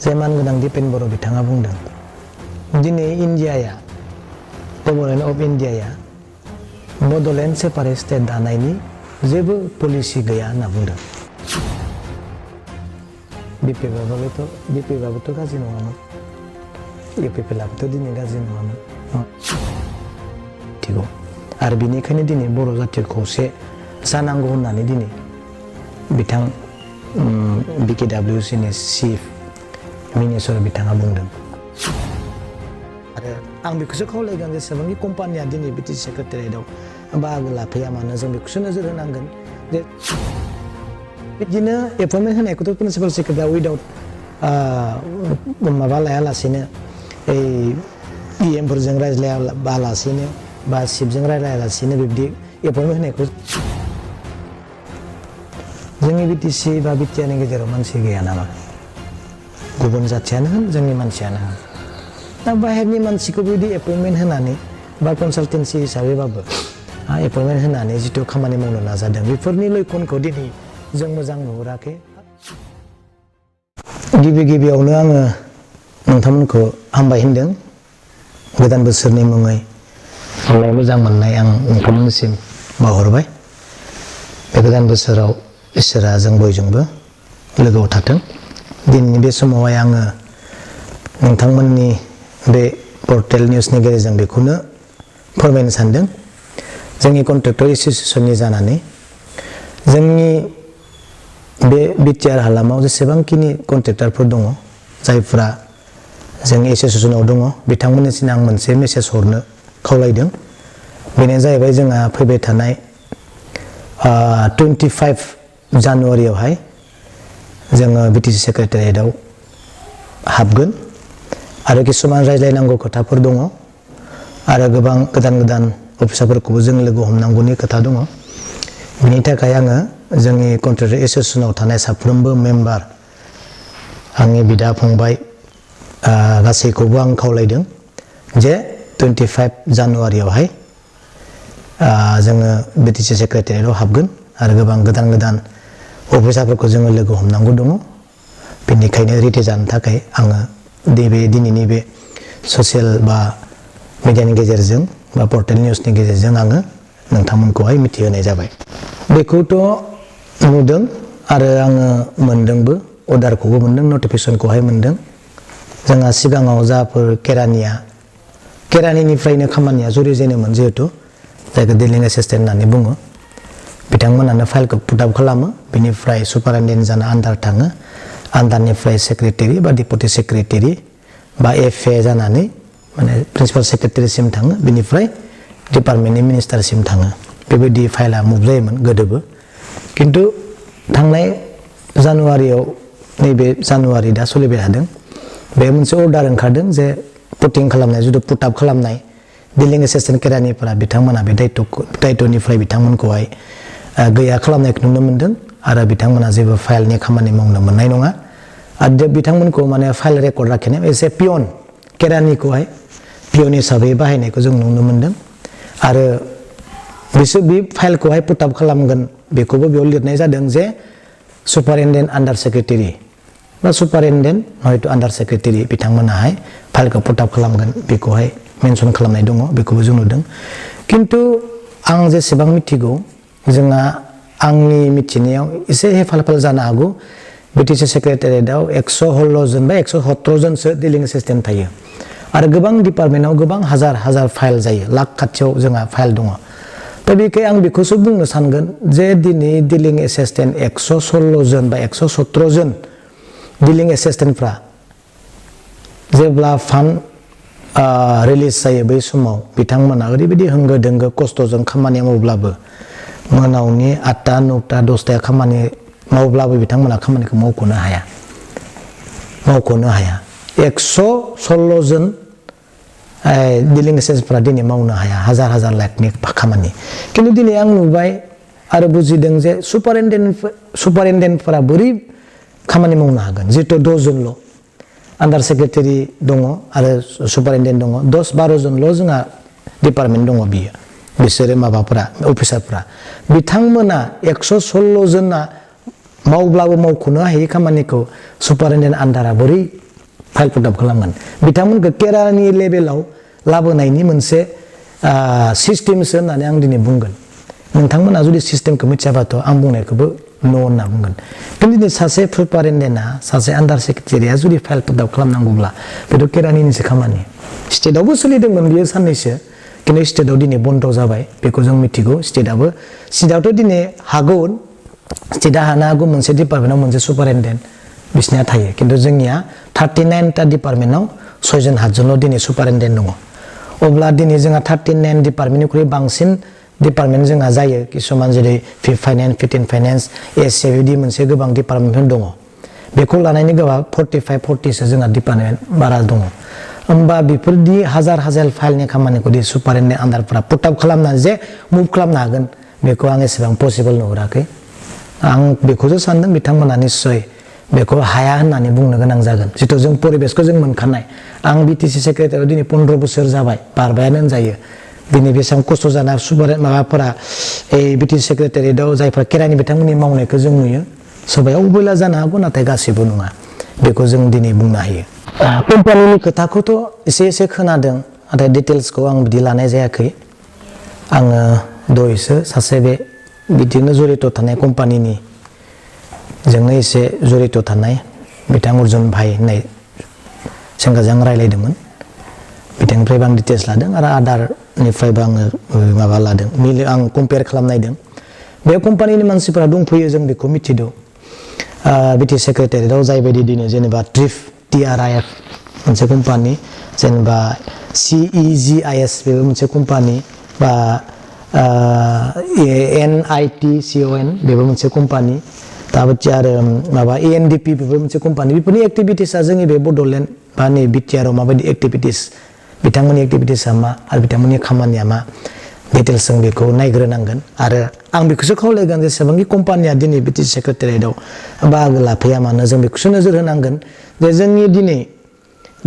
जे मानगोनां दिपेन बर' बिथाङा बुंदों दिनै इन्डियाया गभर्नमेन्ट अफ इन्डियाया बड'लेण्ड सेपारेट स्टेट दानायनि जेबो पलिसि गैया होनना बुंदों। बिपिएफआबोथ' गाज्रि नङामोन, इउपिपिएलआबोथ' दिनै गाज्रि नङामोन मिथिगौ। आरो बिनिखायनो दिनै बर' जाथिया खौसे जानांगौ होननानै दिनै बिथां बिकेडब्लिउसिनि चिफ मिनिस्टार बिथाङा बुंदों। आरो आं बेखौसो खावलायगोन जेसेबांखि कम्पानिया दिनै बिटिसि सेक्रेटारियेटआव बाहागो लाफैया मानो जों बेखौसो नोजोर होनांगोन जे बिदिनो एपइन्टमेन्ट होनायखौथ' प्रिन्सिपाल सेक्रेटारिया उइदाउट माबा लायालासेनो इएमफोरजों रायज्लायालासेनो बा चिफजों रायज्लायालासेनो बिब्दि एपइन्टमेन्ट होनायखौ जोंनि बिटिसि बा बिटिआरनि गेजेराव मानसि गैया नामा? गुबुन जाथियानो होन जोंनि मानसियानो होन दा बाहेरनि मानसिखौ बिदि एपइन्टमेन्ट होनानै बा कनसालटेन्सि हिसाबैबाबो एपइन्टमेन्ट होनानै जिथु खामानि मावनो नाजादों बेफोरनि लैखोनखौ दिनै जों मोजां नुहुराखै। गिबियावनो आङो नोंथांमोनखौ हामबाय होनदों गोदान बोसोरनि मुङै अननाय मोजां मोननाय आं नोंथांमोननिसिम बावहरबाय। बे गोदान बोसोराव इसोरा जों बयजोंबो लोगोआव थाथों। दिनैनि बे समावहाय आङो नोंथांमोननि बे पर्टेल निउसनि गेजेरजों बेखौनो फोरमायनो सानदों। जोंनि कन्ट्रेक्टर एस'सिएसननि जानानै जोंनि बे बिटिआर हालामाव जेसेबांखिनि कन्ट्रेक्टरफोर दङ जायफ्रा जोंनि एस'सिएसनाव दङ बिथांमोननिसिम आं मोनसे मेसेज हरनो खावलायदों। बेनो जाहैबाय जोंहा फैबाय थानाय 25 जानुवारियावहाय जोङो बिटिसि सेक्रेटारियेटआव हाबगोन आरो किसुमान रायज्लायनांगौ खोथाफोर दङ आरो गोबां गोदान अफिसारफोरखौबो जों लोगो हमनांगौनि खोथा दङ। बिनि थाखाय आङो जोंनि कन्ट्रेक्टर एस'सिएसनाव थानाय साफ्रोमबो मेम्बार आंनि बिदा फंबाय गासैखौबो आं खावलायदों जे 25 जानुवारियावहाय जोङो बिटिसि सेक्रेटारियेटआव हाबगोन आरो गोबां गोदान अफिसारफोरखौ जोङो लोगो हमनांगौ दङ। बेनिखायनो रेडि जानो थाखाय आङो दिनैनि बे ससियेल बा मिडियानि गेजेरजों बा पर्टेल निउसनि गेजेरजों आङो नोंथांमोनखौहाय मिथिहोनाय जाबाय। बेखौथ' नुदों आरो आङो मोनदोंबो, अर्डारखौबो मोनदों, नटिफिकेसनखौहाय मोनदों। जोंहा सिगाङाव जाफोर केरानिनिफ्रायनो खामानिया जुरिजेनोमोन जिहेथु जायखौ डिलिं एसिस्टेन्ट होननानै बुङो बिथांमोनानो फाइलखौ पुटआप खालामो बिनिफ्राय सुपारिनटेन्डेन्ट जाना आन्दार थाङो, आन्दारनिफ्राय सेक्रेटारि बा डेपुटि सेक्रेटारि बा एफए जानानै माने प्रिन्सिपाल सेक्रेटारिसिम थाङो बिनिफ्राय डिपार्टमेन्टनि मिनिस्टारसिम थाङो। बेबायदि फाइला मुभ जायोमोन गोदोबो। खिन्थु थांनाय जानुवारियाव नैबे जानुवारि दा सोलिबाय थादों बे मोनसे अर्डार ओंखारदों जे पुटिं खालामनाय जुदि पुटआप खालामनाय डिलिं एसिस्टेन्ट केरानिफोरा बिथांमोना बे दायित्वनिफ्राय बिथांमोनखौहाय गैया खालामनायखौ नुनो मोन्दों आरो बिथांमोना जेबो फाइलनि खामानि मावनो मोननाय नङा आरो बिथांमोनखौ माने फाइल रेकर्ड लाखिनाय एसे पियन केरानिखौहाय पियन हिसाबै बाहायनायखौ जों नुनो मोन्दों आरो बिसोर बे फाइलखौहाय पुटआप खालामगोन बेखौबो बेयाव लिरनाय जादों जे सुपारिनटेन्डेन्ट आन्डार सेक्रेटारि बा सुपारिनटेन्डेन्ट हयथ' आन्डार सेक्रेटारि बिथांमोनाहाय फाइलखौ पुटआप खालामगोन बेखौहाय मेनसन खालामनाय दङ बेखौबो जों नुदों। खिन्थु आं जेसेबां मिथिगौ जोंहा आंनि मिथिनायाव एसे हेफाल जानो हागौ बिटिसि सेक्रेटारियेटआव 116 जन बा 117 जनसो डिलिं एसिस्टेन्ट थायो आरो गोबां डिपार्टमेन्टआव गोबां हाजार फाइल जायो, लाख खाथियाव जोंहा फाइल दङ। दा बेखाय आं बेखौसो बुंनो सानगोन जे दिनै डिलिं एसिस्टेन्ट 116 जन बा 117 जन डिलिं एसिस्टेन्टफ्रा जेब्ला फान्ड रिलिज जायो बै समाव बिथांमोना ओरैबायदि होंगो दोंगो खस्थ'जों खामानि मावब्लाबो मोनावनि 8टा 9टा 10टा खामानि मावब्लाबो बिथांमोना खामानिखौ मावख'नो हाया। 116 जन डिलिं एसिस्टेन्टफ्रा दिनै मावनो हाया हाजार लाखनि खामानि। खिन्थु दिनै आं नुबाय आरो बुजिदों जे सुपारिनटेन्डेन्टफोरा बोरै खामानि मावनो हागोन जिहेथु 10 जनल' आन्डार सेक्रेटारि दङ आरो सुपारिनटेन्डेन्ट दङ, 10-12 जनल' जोंहा डिपार्टमेन्ट दङ बिसोरो माबाफोरा अफिसारफ्रा बिथांमोना 116 जना मावब्लाबो मावख'नो हायै खामानिखौ सुपारिनटेन्डेन्ट आन्डारा बोरै फाइल पुटआप खालामगोन बिथांमोनखौ केरानि लेभेलाव लाबोनायनि मोनसे सिस्टेमसो होननानै आं दिनै बुंगोन नोंथांमोना जुदि सिस्टेमखौ मिथियाबाथ' आं बुंनायखौबो न' होनना बुंगोन खिन्थु दिनै सासे सुपारिनटेन्डेन्टआ सासे आन्डार सेक्रेटारिया जुदि फाइल पुटआप खालामनांगौब्ला बेथ' केरानिनिसो खामानि स्टेटआवबो सोलिदोंमोन बियो साननैसो खिन्थु स्टेटआव दिनै बन्द जाबाय बेखौ जों मिथिगौ स्टेटआवथ' दिनै हागौ स्टेटआ हानो हागौ मोनसे डिपार्टमेन्टआव मोनसे सुपारिनटेन्डेन्ट बिसनिया थायो खिन्थु जोंनिया 39टा डिपार्टमेन्टआव 6 जन 7 जनल' दिनै सुपारिनटेन्डेन्ट दङ अब्ला दिनै जोंहा 39 डिपार्टमेन्टनिख्रुइ बांसिन डिपार्टमेन्ट जोंहा जायो किसुमान जेरै फाइनेन्स फिटिन फाइनेन्स एसए बिदि मोनसे गोबां डिपार्टमेन्ट दङ बेखौ लानायनि गोबां 45-40सो जोंहा डिपार्टमेन्ट बारा दङ होमबा बेफोरदि हाजार फाइलनि खामानिखौ दि सुपारिनटेन्डेन्ट आन्डारफोरा पुटआप खालामनानै जे मुभ खालामनो हागोन बेखौ आं एसेबां पसिबल नुहुराखै आं बेखौसो सानदों बिथांमोना निस्सय बेखौ हाया होननानै बुंनो गोनां जागोन जितु जों परिबेसखौ जों मोनखानाय आं बिटिसि सेक्रेटारियाव दिनै 15 बोसोर जाबाय बारबायानो होनजायो दिनै बेसेबां खस्थ' जाना माबाफोरा बिटिसि सेक्रेटारियाव जायफोरा केरानि बिथांमोननि मावनायखौ जों नुयो सोरबाया अबहेला जानो हागौ नाथाय गासिबो नङा बेखौ जों दिनै बुंनो हायो कम्पानिनि खोथाखौथ' एसे खोनादों नाथाय डिटेल्सखौ आं बिदि लानाय जायाखै आङो दहायसो सासे बिदिनो जरित थानाय कम्पानिनि जोंनो एसे जरित थानाय बिथां अर्जुन भाई होननाय सेंग्राजों रायलायदोंमोन बिथांनिफ्रायबो आं डिटेल्स लादों आरो आदारनिफ्रायबो आङो माबा लादों आं कम्पेयार खालामनायदों बे कम्पानिनि मानसिफोरा दंफैयो जों बेखौ मिथिदों बिटिसि सेक्रेटारियाव जायबायदि दिनै जेनेबा TRIF मोनसे कम्पानि जेनेबा CEGIS बेबो मोनसे कम्पानि बा NITCON बेबो मोनसे कम्पानि दाबोथि आरो माबा ANDP बेबो मोनसे कम्पानि बेफोरनि एक्टिभिटिसआ जोंनि बे बड'लेण्ड बा नै बिटिआरआव माबायदि एक्टिभिटिस बिथांमोननि एक्टिभिटिसआ मा आरो बिथांमोननि खामानिया मा डिटेल्स जों बेखौ नायग्रोनांगोन आरो आं बेखौसो खावलायगोन जेसेबांखि कम्पानिया दिनै बिटिसि सेक्रेटारियाव बाहागो लाफैया मानो जों बेखौसो नोजोर होनांगोन जे जोंनि दिनै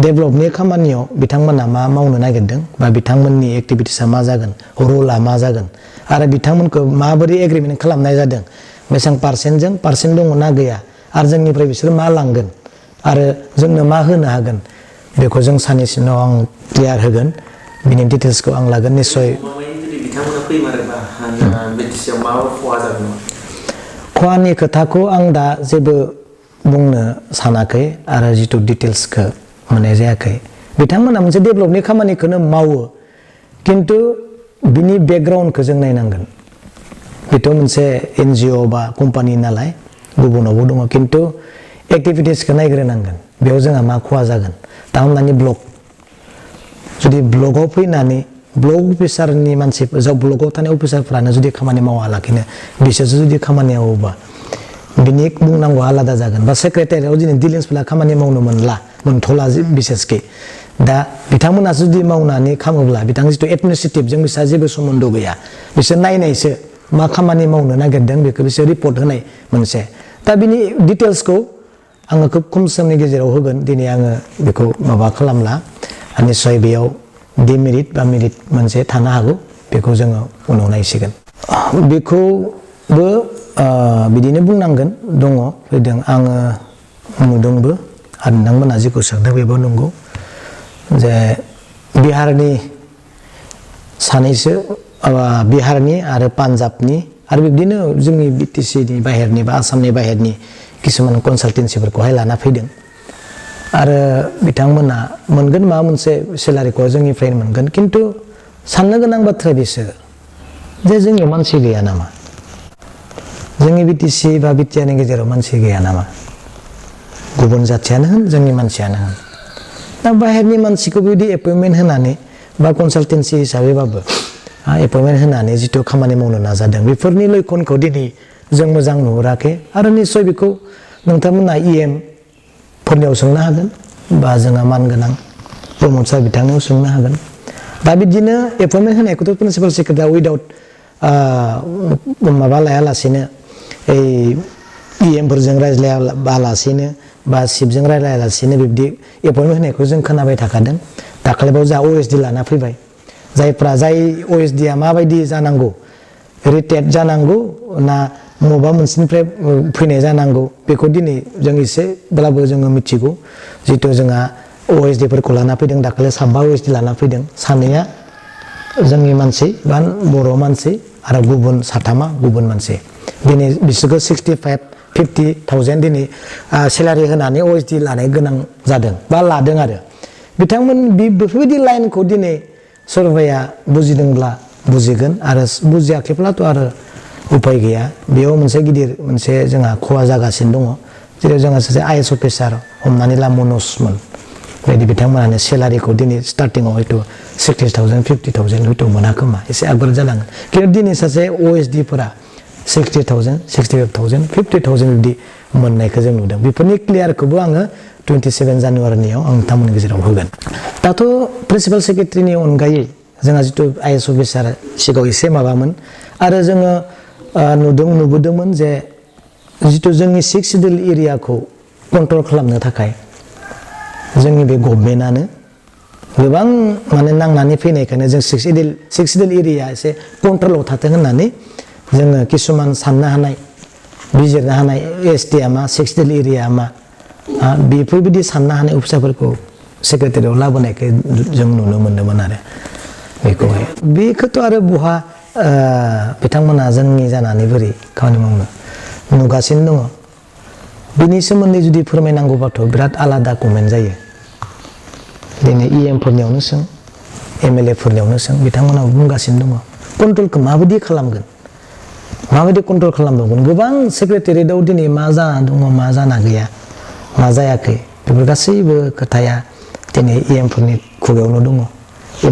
डेभेलपनि खामानियाव बिथांमोना मा मावनो नागिरदों बा बिथांमोननि एक्टिभिटिसआ मा जागोन रला मा जागोन आरो बिथांमोनखौ माबोरै एग्रिमेन्ट खालामनाय जादों बेसेबां पार्सेन्ट दङ ना गैया आरो जोंनिफ्राय बिसोर मा लांगोन आरो जोंनो मा होनो हागोन बेखौ जों साननैसो उनाव आं क्लियार होगोन बिनि डिटेल्सखौ आं लागोन निस्सय खहानि खोथाखौ आं दा जेबो बुंनो सानाखै आरो जिथु डिटेल्सखौ मोननाय जायाखै बिथांमोना मोनसे डेभेलपनि खामानिखौनो मावो खिन्थु बिनि बेकग्राउन्डखौ जों नायनांगोन बेथ' मोनसे NGO बा कम्पानि नालाय गुबुनावबो दङ खिन्थु एक्टिभिटिसखौ नायग्रोनांगोन बेयाव जोंहा मा खहा जागोन दा हमनानै जुदि ब्लकआव फैनानै ब्लक अफिसारनि मानसिफोर जाय ब्लकआव थानाय अफिसारफ्रानो जुदि खामानि मावालाखिनो बिसोरसो जुदि खामानि मावोबा बिनि बुंनांगौ आलादा जागोन बा सेक्रेटारियाव दिनै डिलिंसफोरा खामानि मावनो मोनथ'ला बिसेसके दा बिथांमोना जुदि मावनानै खामोब्ला बिथां जिथु एडमिनिस्ट्रेटिभजों बिसोरहा जेबो सोमोन्दो गैया बिसोर नायनायसो मा खामानि मावनो नागिरदों बेखौ बिसोर रिपर्ट होनाय मोनसे दा बिनि डिटेल्सखौ आङो खोब खम समनि गेजेराव होगोन दिनै आङो बेखौ माबा खालामला निस्सय बेयाव डिमेरिट बा मेरिट मोनसे थानो हागौ बेखौ जोङो उनाव नायसिगोन बेखौबो बिदिनो बुंनांगोन दङ फैदों आङो नुदोंबो आरो नोंथांमोना जेखौ सोंदों बेबो नंगौ जे बिहारनि सानैसो बिहारनि आरो पान्जाबनि आरो बिब्दिनो जोंनि बिटिसिनि बाहेरनि बा आसामनि बाहेरनि किसुमान कनसालटेन्सिफोरखौहाय लाना फैदों आरो बिथांमोना मोनगोन माबा मोनसे सेलारिखौ जोंनिफ्रायनो मोनगोन खिन्थु साननो गोनां बाथ्रा बिसोरो जे जोंनियाव मानसि गैया नामा जोंनि बिटिसि बा बिटिआरनि गेजेराव मानसि गैया नामा गुबुन जाथियानो होन जोंनि मानसियानो होन दा बाहेरनि मानसिखौ बिदि एपइन्टमेन्ट होनानै बा कनसालटेन्सि हिसाबैबाबो एपइन्टमेन्ट होनानै जिथु खामानि मावनो नाजादों बेफोरनि लैखनखौ दिनै जों मोजां नुहुराखै आरो निस्सय बेखौ नोंथांमोना EM फोरनियाव सोंनो हागोन बा जोंहा मानगोनां प्रमद सार बिथांनियाव सोंनो हागोन दा बिदिनो एपइन्टमेन्ट होनायखौथ' प्रिन्सिपाल सेक्रेटारिया उइदाउट माबा लायालासेनो EM फोरजों रायज्लायालासेनो बा चिफजों रायज्लायालासेनो बिब्दि एपइन्टमेन्ट होनायखौ जों खोनाबाय थाखादों दाखालिबाव जा OSD लाना फैबाय जाय OSD आ माबायदि जानांगौ रिटेट जानांगौ ना मबा मोनसेनिफ्राय फैनाय जानांगौ बेखौ दिनै जों एसेब्लाबो जोङो मिथिगौ जितु जोंहा OSD फोरखौ लाना फैदों दाखालि 3 OSD लाना फैदों सानैया जोंनि मानसि बा बर' मानसि आरो गुबुन 3 गुबुन मानसि दिनै बिसोरखौ 65-50,000 दिनै सेलारि होनानै OSD लानाय गोनां जादों बा लादों आरो बिथांमोन बेफोरबायदि लाइनखौ दिनै सोरबाया बुजिदोंब्ला बुजिगोन आरो बुजियाखैब्लाथ' आरो उपाय गैया बेयाव मोनसे गिदिर मोनसे जोंहा खहा जागासिनो दङ जेरै जोंहा सासे IAS अफिसार हमनानै ला मनजमोन बायदि बिथांमोनानो सेलारिखौ दिनै स्टार्टिंआव हयथ' 60,000 50,000 हयथ' मोनाखोमा एसे आपग्रेड जालांगोन खिन्थु दिनै सासे OSD फोरा 60,000 65,000 50,000 बिदि मोननायखौ जों नुदों बेफोरनि क्लियारखौबो आङो 27 जानुवारिनियाव आं नोंथांमोननि गेजेराव होगोन दाथ' प्रिन्सिपाल सेक्रेटारिनि अनगायै जोंहा जितु IAS अफिसार सिगाङाव एसे माबामोन आरो जोङो नुबोदोंमोन जे जितु जोंनि 6 सिडुल एरियाखौ कन्ट्रल खालामनो थाखाय जोंनि बे गभर्नमेन्टआनो गोबां माने नांनानै फैनायखायनो जों 6 सिडुल एरिया एसे कन्ट्रलाव थाथों होननानै जोङो किसुमान साननो हानाय बिजिरनो हानाय ST आ मा 6 सिडुल एरिया मा बेफोरबायदि साननो हानाय अफिसारफोरखौ सेक्रेटारियाव लाबोनायखौ जों नुनो मोन्दोंमोन आरो बेखौहाय बेखौथ' आरो बहा बिथांमोना जोंनि जानानै बोरै खामानि मावनो नुगासिनो दङ बिनि सोमोन्दै जुदि फोरमायनांगौबाथ' बिराद आलादा कमेन्ट जायो दिनै EM फोरनियावनो सों MLA फोरनियावनो सों बिथांमोनाबो बुंगासिनो दङ कन्ट्रलखौ माबायदि खालामगोन माबायदि कन्ट्रल खालामबावगोन गोबां सेक्रेटारियेटआव दिनै मा जाना दङ मा जाना गैया मा जायाखै बेफोर गासैबो खोथाया दिनै EM फोरनि खुगायावनो दङ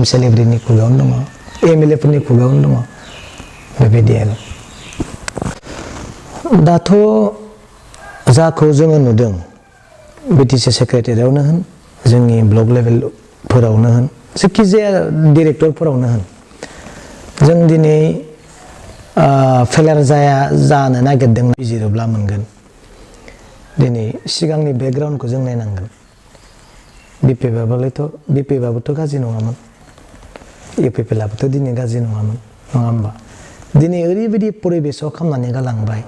MCLA फोरनि खुगायावनो दङ MLA फोरनि खुगायावनो दङ बेबायदि आरो दाथ' जाखौ जोङो नुदों BTC सेक्रेटारियावनो होन जोंनि ब्लक लेभेलफोरावनो होन जायखिजाया डिरेक्टरफोरावनो होन जों दिनै फेलार जानो नागिरदों बिजिरोब्ला मोनगोन दिनै सिगांनि बेकग्राउन्डखौ जों नायनांगोन BPF आबोथ' गाज्रि नङामोन UPPL आबोथ' दिनै गाज्रि नङामोन नङा होमबा दिनै ओरैबायदि परिबेसाव खालामनानै गालांबाय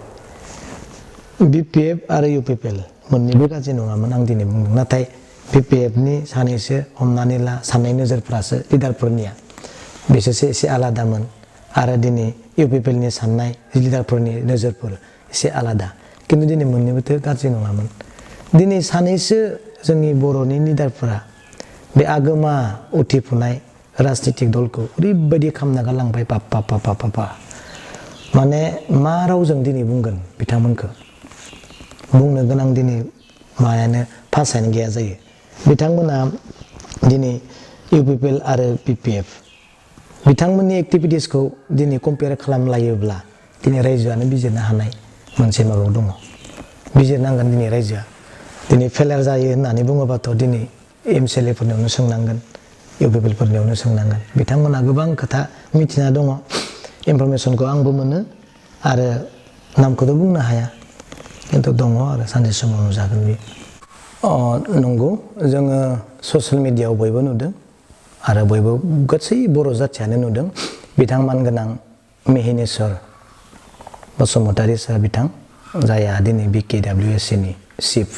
BPF आरो UPPL मोननैबो गाज्रि नङामोन आं दिनै बुंदों नाथाय BPF नि सानैसो हमनानै ला साननाय नोजोरफ्रासो लिडारफोरनिया बिसोरसो एसे आलादामोन आरो दिनै UPPL नि साननाय लिडारफोरनि नोजोरफोर एसे आलादा खिन्थु दिनै मोननैबोथ' गाज्रि नङामोन दिनै सानैसो जोंनि बर'नि लिडारफोरा बे आगोमा उथिफुनाय राजनितिक दलखौ ओरैबायदि खालामना गालांबाय पापा माने मा रावजों दिनै बुंगोन बिथांमोनखौ बुंनो गोनां दिनै मायानो भाषायानो गैया जायो बिथांमोना दिनै UPPL आरो BPF बिथांमोननि एक्टिभिटिसखौ दिनै कम्पेयार खालामलायोब्ला दिनै रायजोआनो बिजिरनो हानाय मोनसे माबायाव दङ बिजिरनांगोन दिनै रायजोआ दिनै फेलार जायो होननानै बुङोबाथ' दिनै MCLA फोरनियावनो सोंनांगोन UPPL फोरनियावनो सोंनांगोन बिथांमोना गोबां खोथा मिथिना दङ इनफरमेसनखौ आंबो मोनो आरो नामखौथ' बुंनो हाया खिन्थु दङ आरो सानसे समाव नुजागोन बे नंगौ जोङो ससियेल मिडियायाव बयबो नुदों आरो बयबो गासै बर' जाथियानो नुदों बिथांमोन गोनां मेहिनेश्वर बसुमतारी सार बिथां जायहा दिनै BKWSC नि चिफ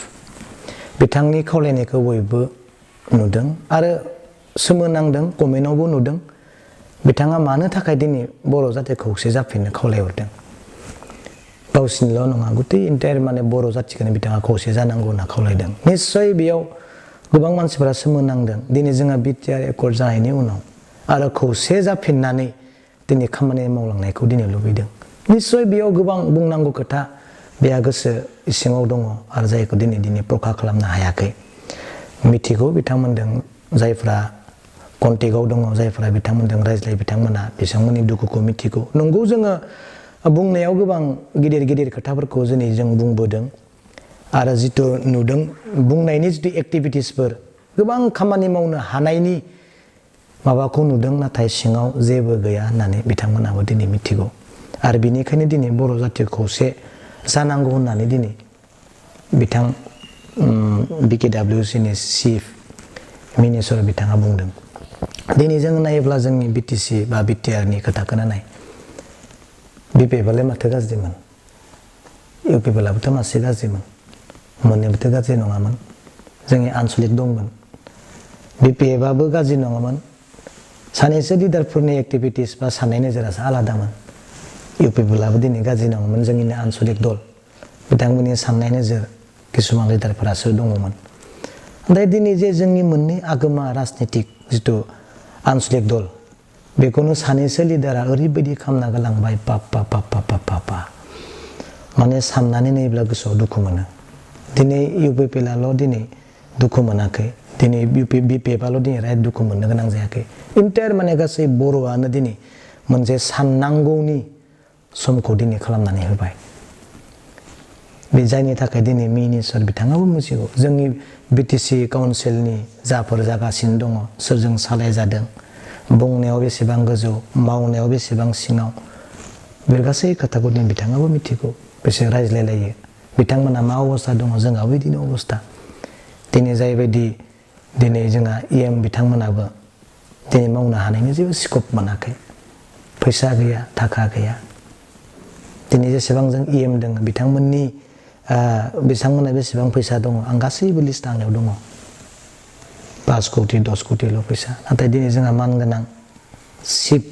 बिथांनि खावलायनायखौ बयबो नुदों आरो सोमोनांदों कमेन्टआवबो नुदों बिथाङा मानो थाखाय दिनै बर' जाथिखौ खौसे जाफिननो खावलायहरदों गावसिनिल' नङा गुतै इन्टायार माने बर' जाथिखौनो बिथाङा खौसे जानांगौ होनना खावलायदों निस्सय बेयाव गोबां मानसिफोरा सोमोनांदों दिनै जोंहा BTR एकर्ड जानायनि उनाव आरो खौसे जाफिननानै दिनै खामानि मावलांनायखौ दिनै लुबैदों निस्सय बेयाव गोबां बुंनांगौ खोथा बेहा गोसो इसिङाव दङ आरो जायखौ दिनै प्रकाश खालामनो हायाखै मिथिगौ बिथांमोनजों जायफ्रा कन्टेक्टआव दङ जायफ्रा बिथांमोनजों रायज्लाय बिथांमोननि दुखुखौ मिथिगौ नंगौ जोङो बुंनायाव गोबां गिदिर खोथाफोरखौ जों बुंबोदों आरो जितु नुदों बुंनायनि जितु एक्टिभिटिसफोर गोबां खामानि मावनो हानायनि माबाखौ नुदों नाथाय सिङाव जेबो गैया होननानै बिथांमोनाबो दिनै मिथिगौ आरो बिनिखायनो दिनै बर' जाथिखौ खौसे जानांगौ होननानै दिनै बिथां BKWSC नि चिफ मिनिस्टार बिथाङा बुंदों दिनै जों नायोब्ला जोंनि BTC बा BTR नि खोथाखौनो नाय BPF आलाय माथो गाज्रिमोन इउ पि पि एल आबोथ' मासे गाज्रिमोन मोननैबोथ' गाज्रि नङामोन जोंनि आनसलिक दंमोन बि पि एफ आबो गाज्रि नङामोन सानैसो लिडारफोरनि एक्टिभिटिस बा साननाय नोजोरासो आलादामोन इउ पि पि एल आबो दिनै गाज्रि नङामोन जोंनिनो आनसलिक दल बिथांमोननि साननाय नोजोर किसुमान लिडारफोरासो दङमोन ओमफ्राय दिनै जे जोंनि मोननै आगोमा राजनितिक जिथु आनसलिक दल बेखौनो सानैसो लिडारा ओरैबायदि खालामना गालांबाय पा माने साननानै नायोब्ला गोसोआव दुखु मोनो दिनै इउ पि पि एल आल' दिनै दुखु मोनाखै दिनै बि पि एफ आल' दिनै राइट दुखु मोननो गोनां जायाखै इन्टायार माने गासै बर'आनो दिनै मोनसे साननांगौनि समखौ दिनै खालामनानै होबाय बे जायनि थाखाय दिनै मिनिस्टार बिथाङाबो मिथिगौ जोंनि बि टि सि काउन्सिलनि जाफोर जागासिनो दङ सोरजों सालायजादों बुंनायाव बेसेबां गोजौ मावनायाव बेसेबां सिङाव बे गासै खोथाखौ दिनै बिथाङाबो मिथिगौ बिसोर रायज्लायलायो बिथांमोना मा अबस्था दङ जोंहाबो बिदिनो अबस्था दिनै जायबायदि दिनै जोंहा EM बिथांमोनाबो दिनै मावनो हानायनि जेबो स्कप मोनाखै फैसा गैया थाखा गैया दिनै जेसेबां जों EM दङ बिथांमोननि बिथांमोना बेसेबां फैसा दङ आं गासैबो लिस्ट आंनियाव दङ 5 कोटि 10 कोटिल' फैसा नाथाय दिनै जोंहा मानगोनां चिफ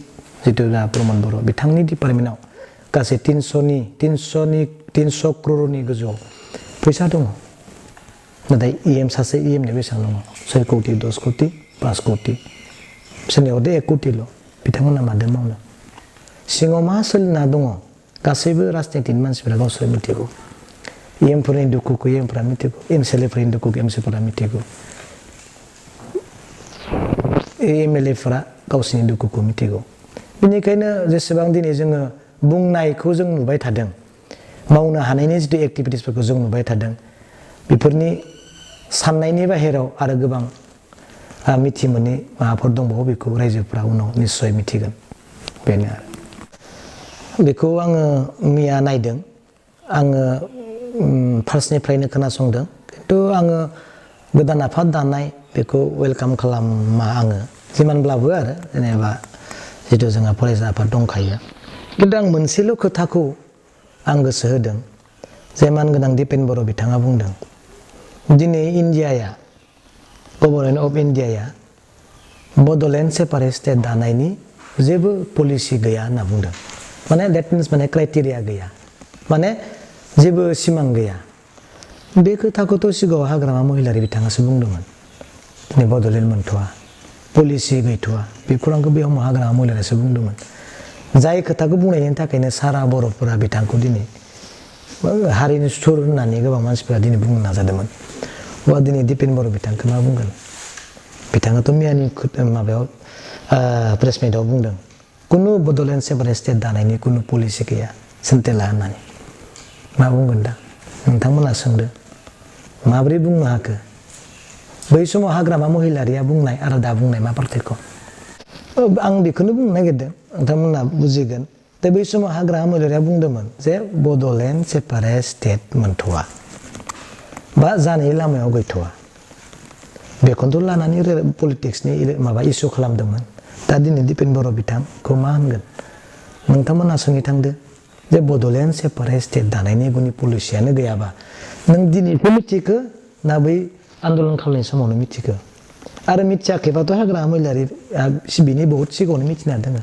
जिथु जोंहा प्रमद बर' बिथांनि डिपार्टमेन्टआव गासै 300 क्ररनि गोजौआव फैसा दङ नाथाय EM सासे EMनो बेसेबां दङ 6 कोटि 10 कोटि 5 कोटि सोरनियाव 1 कोटिल' बिथांमोना मादों मावनो सिङाव मा सोलिना दङ गासैबो राजनितिनि मानसिफोरा गावसोर मिथिगौ EM फोरनि दुखुखौ EM फोरा मिथिगौ MCLA फोरनि दुखुखौ MC फोरा मिथिगौ MLA फोरा गावसोरनि दुखुखौ मिथिगौ बेनिखायनो जेसेबां दिनै जोङो बुंनायखौ जों नुबाय थादों मावनो हानायनि जितु एक्टिभिटिसफोरखौ जों नुबाय थादों बेफोरनि साननायनि बाहेराव आरो गोबां मिथि मोनै माबाफोर दंबावो बेखौ रायजोफोरा उनाव निश्चय मिथिगोन बेनो आरो बेखौ आङो मैया नायदों आङो फार्स्टनिफ्रायनो खोनासंदों खिन्थु आङो गोदान आफाद दानाय बेखौ वेलकाम खालामा आङो जिमानब्लाबो आरो जेनेबा जितु जोंहा फरायसा आफाद दंखायो खिन्थु आं मोनसेल' खोथाखौ आं गोसो होदों जे मानगोनां दिपेन बर' बिथाङा बुंदों दिनै इन्डियाया गभर्नमेन्ट अफ इन्डियाया बड'लेण्ड सेपारेट स्टेट दानायनि जेबो पलिसि गैया होनना बुंदों माने देट मिन्स माने क्राइटेरिया गैया माने जेबो सिमां गैया बे खोथाखौथ' सिगाङाव हाग्रामा महिलारि बिथाङासो बुंदोंमोन दिनै बड'लेण्ड मोनथ'वा पलिसि गैथ'वा बे खौरांखौ बेयाव हाग्रामा महिलारियासो बुंदोंमोन जाय खोथाखौ बुंनायनि थाखायनो सारा बर'फोरा बिथांखौ दिनै हारिनि सुथुर होननानै गोबां मानसिफोरा दिनै बुंनो नाजादोंमोन अब्ला दिनै दिपेन बर' बिथांखौ मा बुंगोन बिथाङाथ' मैयानि माबायाव प्रेस मिटआव बुंदों कुनु बड'लेण्ड सेपारेट स्टेट दानायनि कुनु पलिसि गैया सेन्ट्रेला होननानै मा बुंगोन दा नोंथांमोना सोंदो माब्रै बुंनो हाखो बै समाव हाग्रामा महिलारिया बुंनाय आरो दा बुंनाय मा पार्थक्य आं बेखौनो बुंनो नागिरदों नोंथांमोना बुजिगोन दा बै समाव हाग्रामा महिलारिया बुंदोंमोन जे बड'लेण्ड सेपारेट स्टेट मोनथ'वा बा जानायनि लामायाव गैथ'वा बेखौनोथ' लानानै पलिटिक्सनि माबा इसु खालामदोंमोन दा दिनै दिपेन बर' बिथांखौ मा होनगोन नोंथांमोना सोंनो थांदो जे बड'लेण्ड सेपारेट स्टेट दानायनि गुनि पलिसियानो गैयाबा नों दिनैखौ मिथिखो ना बै आन्दलन खालामनाय समावनो मिथिखो आरो मिथियाखैबाथ' हाग्रामा महिलारि बिनि बहुत सिगाङावनो मिथिना दङ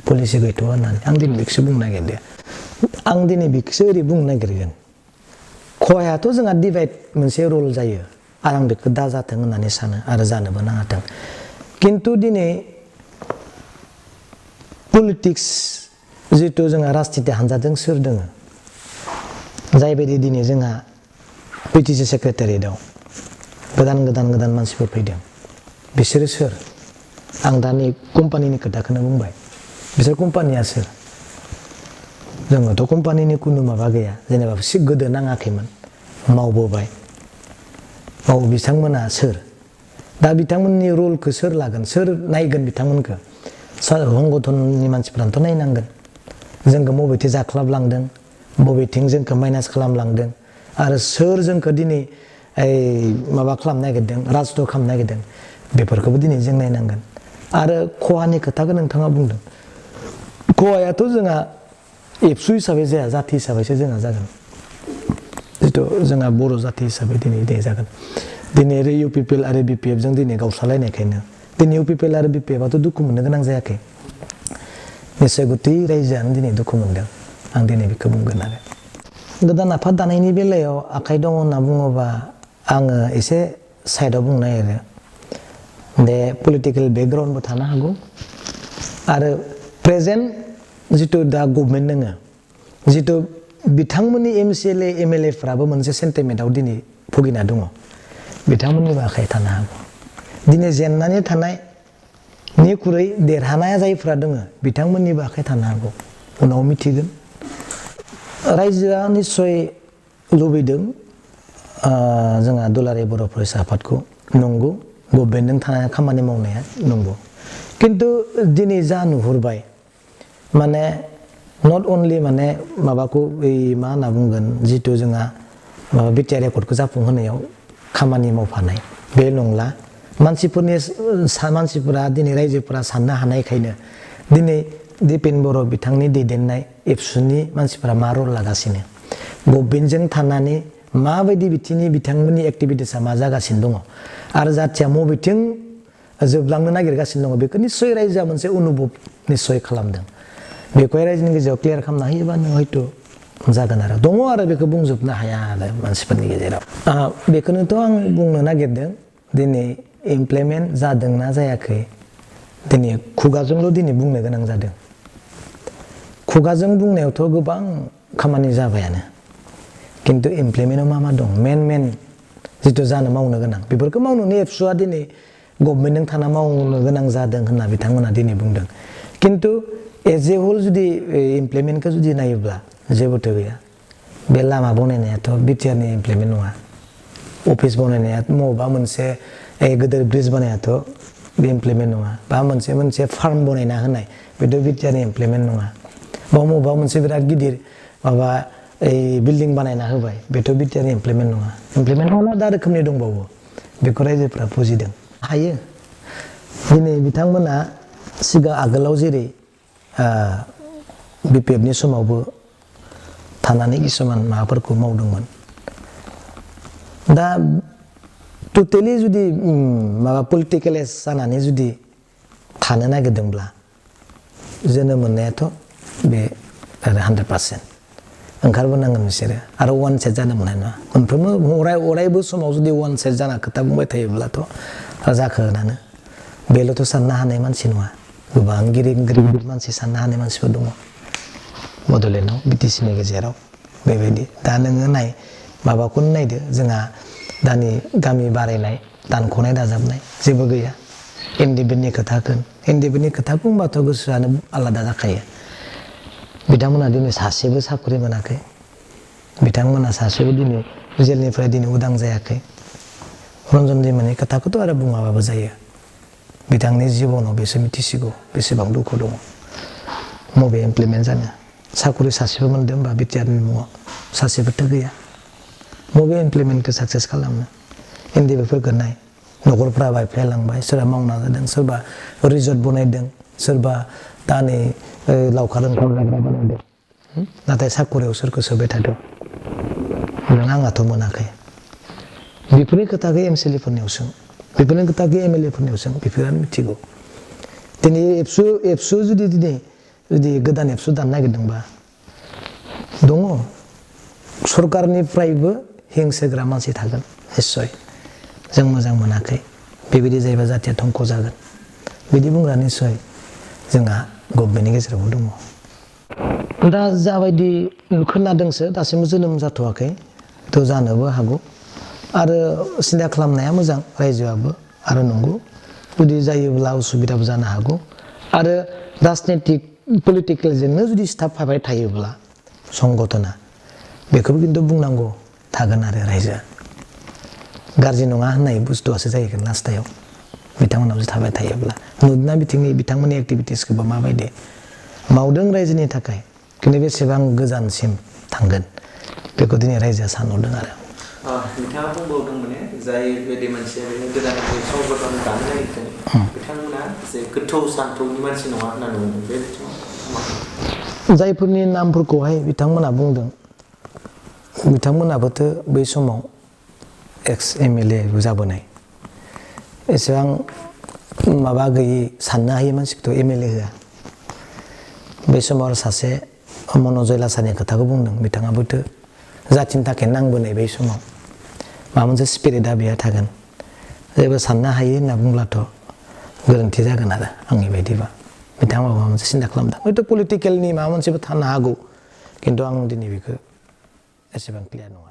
पलिसि गैथ'वा होननानै आं दिनै बेखौसो बुंनो नागिरदों आं दिनै बेखौसो ओरै बुंनो नागिरगोन खहायाथ' जोंहा डिभाइड मोनसे रल जायो आरो आं बेखौ दाजाथों होननानै सानो आरो जानोबो नाङाथों खिन्थु दिनै पलिटिक्स जितु जोंहा राजनिति हान्जाजों सोर दोङो जायबायदि दिनै जोंहा PTC सेक्रेटारियेटआव गोदान मानसिफोर फैदों बिसोरो सोर आं दा नै कम्पानिनि खोथाखौनो बुंबाय बिसोर कम्पानिया सोर जोङोथ' कम्पानिनि कुनु माबा गैया जेनेबा गोदो नाङाखैमोन मावबोबाय बिथांमोना सोर दा बिथांमोननि रलखौ सोर लागोन सोर नायगोन बिथांमोनखौ संगठननि मानसिफोरानोथ' नायनांगोन जोंखौ बबेथिं जाख्लाबलांदों बबेथिं जोंखौ माइनास खालामलांदों आरो सोर जोंखौ दिनै माबा खालामनो नागिरदों राजद खालामनो नागिरदों बेफोरखौबो दिनै जों नायनांगोन आरो खहानि खोथाखौ नोंथाङा बुंदों खहायाथ' जोंहा एबसु हिसाबै जाया जाथि हिसाबैसो जोंहा जागोन जिहेतु जोंहा बर' जाथि हिसाबै दिनै दे जागोन दिनै आरो UPPL आरो BPF जों दिनै गावस्रालायनायखायनो दिनै UPPL आरो BPF आथ' दुखु मोननो गोनां जायाखै निस्सय गथै रायजोआनो दिनै दुखु मोनदों आं दिनै बेखौ बुंगोन आरो गोदान आफाद दानायनि बेलायाव आखाइ दङ होनना बुङोबा आङो एसे साइडआव बुंनो नागिरो दे पलिटिकेल बेकग्राउन्डबो थानो हागौ आरो प्रेजेन्ट जिथु दा गभर्नमेन्ट दोङो जिथु बिथांमोननि MCLA MLA फ्राबो मोनसे सेन्टिमेन्टआव दिनै भुगिना दङ बिथांमोननिबो आखाइ थानो हागौ दिनै जेननानै थानाय निख्रुइ देरहानाया जायफ्रा दङ बिथांमोननिबो आखाइ थानो हागौ उनाव मिथिगोन रायजोआ निस्सय लुबैदों जोंहा दुलाराय बर' फरायसा आफादखौ नंगौ गभर्नमेन्टजों थानानै खामानि मावनाया नंगौ खिन्थु दिनै जा नुहुरबाय माने नट अनलि माने माबाखौ मा होनना बुंगोन जिथु जोंहा माबा BTR रेकर्डखौ जाफुंहोनायाव खामानि मावफानाय बे नंला मानसिफोरा दिनै रायजोफोरा साननो हानायखायनो दिनै दिपेन बर' बिथांनि दैदेननाय एबसुनि मानसिफोरा मा रल लागासिनो गभर्नमेन्टजों थानानै माबायदि बिथिंनि बिथांमोननि एक्टिभिटिसा मा जागासिनो दङ आरो जाथिया बबेथिं जोबलांनो नागिरगासिनो दङ बेखौ निस्सय रायजोआ मोनसे अनुभब निस्सय खालामदों बेखौहाय रायजोनि गेजेराव क्लियार खालामना होयोबानो हयथ' जागोन आरो दङ आरो बेखौ बुंजोबनो हाया आरो मानसिफोरनि गेजेराव बेखौनोथ' आं बुंनो नागिरदों दिनै इमप्लिमेन्ट जादोंना जायाखै दिनै खुगाजोंल' दिनै बुंनो गोनां जादों खुगाजों बुंनायावथ' गोबां खामानि जाबायानो खिन्थु इमप्लिमेन्टआव मा दं मेन जिथु जानो मावनो गोनां बेफोरखौ मावनोनो एबसुआ दिनै गभर्नमेन्टजों थाना मावनो गोनां जादों होनना बिथांमोना दिनै बुंदों खिन्थु एज ए होल जुदि इमप्लिमेन्टखौ जुदि नायोब्ला जेबोथ' गैया बे लामा बनायनायाथ' BTRनि इमप्लिमेन्ट नङा अफिस बनायनाया बबेबा मोनसे गोदोर ब्रिज बानायनायाथ' बे इमप्लिमेन्ट नङा बा मोनसे फार्म बनायना होनाय बेथ' BTRनि इमप्लिमेन्ट नङा बबेबा मोनसे बिराद गिदिर माबा बिल्डिं बानायना होबाय बेथ' BTRनि इमप्लिमेन्ट नङा इमप्लिमेन्ट आलादा रोखोमनि दंबावो बेखौ रायजोफ्रा बुजिदों हायो दिनै बिथांमोना सिगां आगोलाव जेरै BPFनि समावबो थानानै किसुमान माबाफोरखौ मावदोंमोन दा टटेलि जुदि माबा पलिटिकेलाइज जानानै जुदि थानो नागिरदोंब्ला जोनोम मोननायाथ' बे आरो 100% ओंखारबोनांगोन बिसोरो आरो वान साइड जानो मोननाय नङा मोनफ्रोमबो अरायबो समाव जुदि वान साइड जाना खोथा बुंबाय थायोब्लाथ' जाखोनानो बेल'थ' साननो हानाय मानसि नङा गोबां गिदिर मानसि साननो हानाय मानसिफोर दङ बड'लेण्डआव BTCनि गेजेराव बेबायदि दा नोङो माबाखौनो नायदो जोंहा दानि गामि बारायनाय दानख'नाय दाजाबनाय जेबो गैया एनडिएफबिनि खोथा बुंबाथ' गोसोआनो आलादा जाखायो बिथांमोना दिनै सासेबो साख्रि मोनाखै बिथांमोना सासेबो दिनै जेलनिफ्राय दिनै उदां जायाखै रन्जन दैमारिनि खोथाखौथ' आरो बुङाबाबो जायो बिथांनि जिबनाव बेसो मिथिसिगौ बेसेबां दुखु दङ मबे इमप्लिमेन्ट जानो साख्रि सासेबो मोनदों होनबा BTRनि मुङाव सासेबोथ' गैया मबे इमप्लिमेन्टखौ साक्सेस खालामनो एनडिएफबिफोरखौ नाय न'खरफ्रा बायफ्लेलांबाय सोरबा मावना जादों सोरबा रिजर्ट बनायदों सोरबा दा नै लावखार ओंखाम जाग्रा बानायदों नाथाय साकरियाव सोरखौ सोबाय थादों नों आंहाथ' मोनाखै बेफोरनि खोथाखौ MCLA फोरनियाव सों बेफोरनि खोथाखौ MLA फोरनियाव सों बेफोरानो मिथिगौ दिनै एबसु जुदि गोदान एबसु दानो नागिरदोंबा दङ सरकारनिफ्रायबो हिंसोग्रा मानसि थागोन निस्सय जों मोजां मोनाखै बेबायदि जायोबा जाथिया धंख' जागोन बिदि बुंग्रा निस्सय जोंहा गभर्नमेन्टनि गेजेरावबो दङ दा जाबायदि खोनादोंसो दासिमबो जोनोम जाथ'वाखै थ' जानोबो हागौ आरो सिन्था खालामनाया मोजां रायजोआबो आरो नंगौ जुदि जायोब्ला उसुबिदाबो जानो हागौ आरो राजनितिक पलिटिकेलजोंनो जुदि सिथाबफाबाय थायोब्ला संगठना बेखौबो खिन्थु बुंनांगौ थागोन आरो रायजोआ गाज्रि नङा होननाय बुस्थुआसो जाहैगोन लास्टायाव बिथांमोनाव थाबाय थायोब्ला नुदोंना बिथांमोननि एक्टिभिटिसखौबो माबायदि मावदों रायजोनि थाखाय खिन्थु बेसेबां गोजानसिम थांगोन बेखौ दिनै रायजोआ सानहरदों आरो नोंथाङा बुंबावदों माने जाय बायदि मानसिया गोदान संगठन दानो नागिरदों बिथांमोना जे गोथौ सान्थौनि मानसि नङा होननानै बुंदों बे बिथिङाव जायफोरनि नामफोरखौहाय बिथांमोना बुंदों बिथांमोनाबोथ' बै समाव एक्स MLA जाबोनाय एसेबां माबा गैयि साननो हायै मानसिखौथ' MLA होआ बै समाव आरो सासे मन'ज लासानि खोथाखौ बुंदों बिथाङाबोथ' जाथिनि थाखाय नांबोनाय बै समाव माबा मोनसे स्पिरिटआ बेहा थागोन जेबो साननो हायै होनना बुंब्लाथ' गोरोन्थि जागोन आरो आंनि बायदिबा बिथाङा माबा मोनसे सिन्था खालामदों हयथ' पलिटिकेलनि माबा मोनसेबो थानो हागौ खिन्थु आं दिनै बेखौ एसेबां क्लियार नङा